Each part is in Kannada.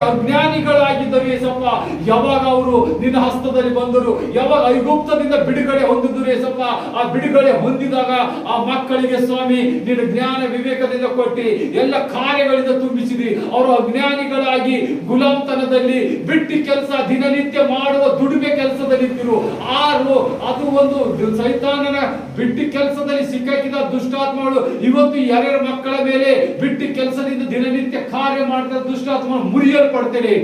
ಅಜ್ಞಾನಿಗಳಾಗಿದ್ದರು ಏಸಪ್ಪ. ಯಾವಾಗ ಅವರು ನಿನ್ನ ಹಸ್ತದಲ್ಲಿ ಬಂದರು, ಯಾವಾಗ ಐಗುಪ್ತದಿಂದ ಬಿಡುಗಡೆ ಹೊಂದಿದ್ರು ಏಸಪ್ಪ, ಆ ಬಿಡುಗಡೆ ಹೊಂದಿದಾಗ ಆ ಮಕ್ಕಳಿಗೆ ಸ್ವಾಮಿ ನಿನ್ನ ಜ್ಞಾನ ವಿವೇಕದಿಂದ ಕೊಟ್ಟಿ ಎಲ್ಲ ಕಾರ್ಯಗಳಿಂದ ತುಂಬಿಸಿದಿ. ಅವರು ಅಜ್ಞಾನಿಗಳಾಗಿ ಗುಲಾಮ್ತನದಲ್ಲಿ ಬಿಟ್ಟಿ ಕೆಲಸ ದಿನನಿತ್ಯ ಮಾಡುವ ದುಡಿಮೆ ಕೆಲಸದಲ್ಲಿದ್ದರು. ಅದು ಒಂದು ಸೈತಾನನ ಬಿಟ್ಟಿ ಕೆಲಸದಲ್ಲಿ ಸಿಕ್ಕಾಕಿದ ದುಷ್ಟಾತ್ಮಗಳು ಇವತ್ತು ಯಾರ್ಯಾರ ಮಕ್ಕಳ ಮೇಲೆ ಬಿಟ್ಟಿ ಕೆಲಸದಿಂದ ದಿನನಿತ್ಯ ಕಾರ್ಯ ಮಾಡಿದ ದುಷ್ಟಾತ್ಮ ಮುರಿಯಲ್ಪಡ್ತೇನೆ.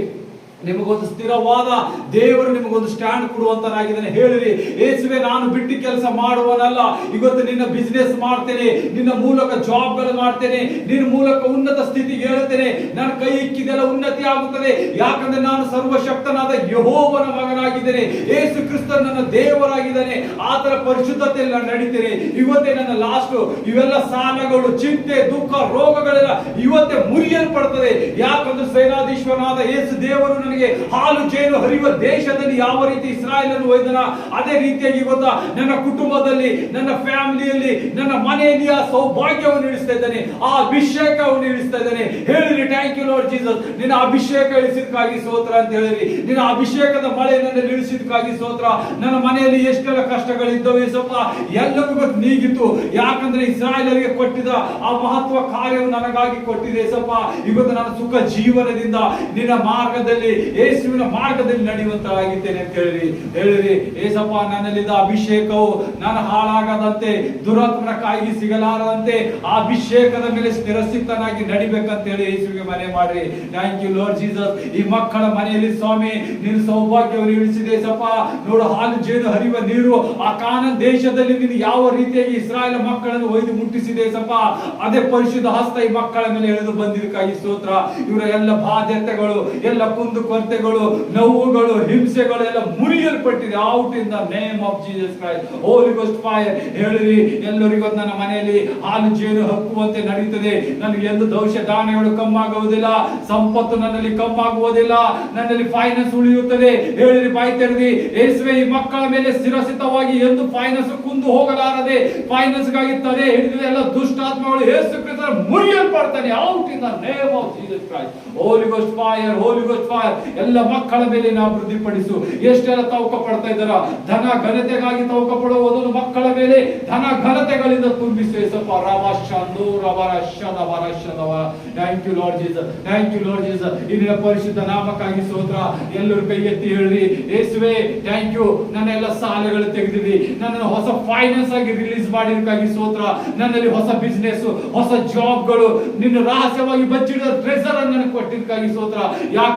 ನಿಮಗೊಂದು ಸ್ಥಿರವಾದ ದೇವರು ನಿಮಗೊಂದು ಸ್ಟ್ಯಾಂಡ್ ಕೊಡುವಂತನಾಗಿದ್ದಾನೆ. ಹೇಳಿರಿ, ಯೇಸುವೆ ನಾನು ಬಿಟ್ಟು ಕೆಲಸ ಮಾಡುವನಲ್ಲ, ಇವತ್ತು ನಿನ್ನ ಬಿಸ್ನೆಸ್ ಮಾಡ್ತೇನೆ, ನಿನ್ನ ಮೂಲಕ ಜಾಬ್ಗಳು ಮಾಡ್ತೇನೆ, ನಿನ್ನ ಮೂಲಕ ಉನ್ನತ ಸ್ಥಿತಿಗೆ ಹೇಳುತ್ತೇನೆ, ನನ್ನ ಕೈ ಇಕ್ಕಿದೆಲ್ಲ ಉನ್ನತಿ ಆಗುತ್ತದೆ. ಯಾಕಂದ್ರೆ ನಾನು ಸರ್ವಶಕ್ತನಾದ ಯೆಹೋವನ ಮಗನಾಗಿದ್ದೇನೆ, ಯೇಸು ಕ್ರಿಸ್ತ ನನ್ನ ದೇವರಾಗಿದ್ದಾನೆ, ಆತರ ಪರಿಶುದ್ಧತೆಯಲ್ಲಿ ನಾನು ನಡೀತೇನೆ. ಇವತ್ತೇ ನನ್ನ ಲಾಸ್ಟ್ ಇವೆಲ್ಲ ಸಾಲಗಳು, ಚಿಂತೆ, ದುಃಖ, ರೋಗಗಳೆಲ್ಲ ಇವತ್ತೇ ಮುರಿಯಲ್ಪಡ್ತದೆ. ಯಾಕಂದ್ರೆ ಸೇನಾಧೀಶ್ವರನಾದ ಯೇಸು ದೇವರು ನನಗೆ ಹಾಲು ಜೇನು ಹರಿಯುವ ದೇಶದಲ್ಲಿ ಯಾವ ರೀತಿ ಇಸ್ರಾಯೇಲನ್ನು ಒಯ್ದನ, ಅದೇ ರೀತಿಯಾಗಿ ಇವತ್ತು ನನ್ನ ಕುಟುಂಬದಲ್ಲಿ, ನನ್ನ ಫ್ಯಾಮಿಲಿಯಲ್ಲಿ, ನನ್ನ ಮನೆಯಲ್ಲಿ ಆ ಸೌಭಾಗ್ಯವನ್ನು ಇಳಿಸ್ತಾ ಇದ್ದಾನೆ, ಆ ಅಭಿಷೇಕವನ್ನು ಇಳಿಸ್ತಾ ಇದ್ದಾನೆ. ಹೇಳಿರಿ, ಥ್ಯಾಂಕ್ ಯು ಲಾರ್ಡ್ ಜೀಸಸ್, ನಿನ್ನ ಅಭಿಷೇಕ ಇಳಿಸಿದಕ್ಕಾಗಿ ಸ್ತೋತ್ರ ಅಂತ ಹೇಳಿರಿ. ನಿನ್ನ ಅಭಿಷೇಕದ ಮಳೆ ನನ್ನಲ್ಲಿ ಇಳಿಸಿದಕ್ಕಾಗಿ ಸ್ತೋತ್ರ. ನನ್ನ ಮನೆಯಲ್ಲಿ ಎಷ್ಟೆಲ್ಲ ಕಷ್ಟಗಳಿದ್ದವೆ ಸ್ವಲ್ಪ ಎಲ್ಲವೂ ಇವತ್ತು ನೀಗಿತ್ತು. ಯಾಕಂದ್ರೆ ಇಸ್ರಾಯೇಲರಿಗೆ ಕೊಟ್ಟಿದ್ದ ಆ ಮಹತ್ವ ಕಾರ್ಯವು ನನಗಾಗಿ ಕೊಟ್ಟಿದೆ ಸ್ವಲ್ಪ. ಇವತ್ತು ನಾನು ಸುಖ ಜೀವನದಿಂದ ನಿನ್ನ ಮಾರ್ಗದಲ್ಲಿ, ಯೇಸುವಿನ ಮಾರ್ಗದಲ್ಲಿ ನಡೆಯುವಂತಾಗಿದ್ದೇನೆ ಅಂತ ಹೇಳಿರಿ. ಏಸಪ್ಪ, ನನ್ನಲ್ಲಿದ್ದ ಅಭಿಷೇಕವು ನಾನು ಹಾಳಾಗದಂತೆ, ದುರಾತ್ಮನ ಕಾಯಿಗೆ ಸಿಗಲಾರದಂತೆ ಆ ಅಭಿಷೇಕದ ಮೇಲೆ ಸ್ಥಿರಸ್ಥಿತನಾಗಿ ನಡಿಬೇಕಂತ ಹೇಳಿ ಯೇಸುವಿಗೆ ಮನೆ ಮಾಡ್ರಿ. Thank you Lord Jesus. ಈ ಮಕ್ಕಳ ಮನೆಯಲ್ಲಿ ಸ್ವಾಮಿ ನೀನು ಸೌಭಾಗ್ಯವನ್ನು ಇಳಿಸಿದೆ ಸಪ್ಪ. ನೋಡು, ಹಾಲು ಜೇನು ಹರಿಯುವ ನೀರು ಆ ಕಾನಾನ್ ದೇಶದಲ್ಲಿ ನೀನು ಯಾವ ರೀತಿಯಾಗಿ ಇಸ್ರಾಯೇಲ್ ಮಕ್ಕಳನ್ನು ಒಯ್ದು ಮುಟ್ಟಿಸಿದೆ ಸಪ್ಪ, ಅದೇ ಪರಿಶುದ್ಧ ಹಸ್ತ ಈ ಮಕ್ಕಳ ಮೇಲೆ ಎಳೆದು ಬಂದಿದ್ದಕ್ಕಾಗಿ ಸ್ತೋತ್ರ. ಇವರ ಎಲ್ಲ ಬಾಧ್ಯತೆಗಳು, ಎಲ್ಲ ಕುಂದು ಕೊರತೆಗಳು, ನೋವುಗಳು, ಹಿಂಸೆಗಳು ಎಲ್ಲ ಮುರಿಯಲ್ಪಟ್ಟಿದೆ. Out in the name of Jesus Christ. Holy ghost fire. ಹೇಳಿರಿ, ಎಲ್ಲರಿಗೂ ನನ್ನ ಮನೆಯಲ್ಲಿ ಹಾಲು ಜೇನು ಹಕ್ಕುವಂತೆ ನಡೀತದೆ. ನನಗೆ ಎಂದು ದೋಷ ದಾನಗಳು ಕಮ್ಮಾಗುವುದಿಲ್ಲ, ಸಂಪತ್ತು ನನ್ನಲ್ಲಿ ಕಮ್ಮಾಗುವುದಿಲ್ಲ, ನನ್ನಲ್ಲಿ ಫೈನಾನ್ಸ್ ಉಳಿಯುತ್ತದೆ. ಹೇಳಿರಿ, ಬಾಯಿ ತೆರೆದಿ, ಯೇಸುವೆ ಈ ಮಕ್ಕಳ ಮೇಲೆ ಸ್ಥಿರಸ್ಥಿತವಾಗಿ ಎಂದು ಫೈನಾನ್ಸ್ ಕುಂದು ಹೋಗಲಾರದೆ, ಫೈನಾನ್ಸ್ ಗಾಗಿ ತಡೆ ಹಿಡಿದ ಎಲ್ಲ ದುಷ್ಟಾತ್ಮಗಳು ಯೇಸು ಕ್ರಿಸ್ತ ಮುರಿಯಲ್ಪಡ್ತಾನೆ. Out in the name of Jesus Christ. Holy ghost fire, holy ghost fire. ಎಲ್ಲ ಮಕ್ಕಳ ಮೇಲೆ ನಾವು ವೃದ್ಧಿಪಡಿಸು. ಎಷ್ಟೆಲ್ಲ ತವಕ ಪಡ್ತಾ ಇದ್ದಾರ, ಧನ ಘನತೆಗಾಗಿ ತವಕ ಪಡುವುದನ್ನು ಮಕ್ಕಳ ಮೇಲೆ ಧನ ಘನತೆಗಳಿಂದ ತುಂಬಿಸು. Thank you Lord Jesus, thank you Lord Jesus. ಇಲ್ಲಿನ ಪರಿಶುದ್ಧ ನಾಮಕ್ಕಾಗಿ ಸ್ತೋತ್ರ. ಎಲ್ಲರೂ ಕೈ ಎತ್ತಿ ಹೇಳ್ರಿ, ಯೇಸುವೆ ಥ್ಯಾಂಕ್ ಯು, ನನ್ನ ಎಲ್ಲ ಸಾಲಗಳು ತೆಗೆದಿರಿ, ನನ್ನನ್ನು ಹೊಸ ಫೈನಾನ್ಸ್ ಆಗಿ ರಿಲೀಸ್ ಮಾಡಿದಕ್ಕಾಗಿ ಸ್ತೋತ್ರ. ನನ್ನಲ್ಲಿ ಹೊಸ ಬಿಸ್ನೆಸ್, ಹೊಸ ಜಾಬ್ಗಳು, ನಿನ್ನ ರಹಸ್ಯವಾಗಿ ಬಚ್ಚಿಡಿದ ಟ್ರೆಸರ್ ಅನ್ನು ನನಗೆ ಕೊಟ್ಟಿದ್ದಕ್ಕಾಗಿ ಸ್ತೋತ್ರ.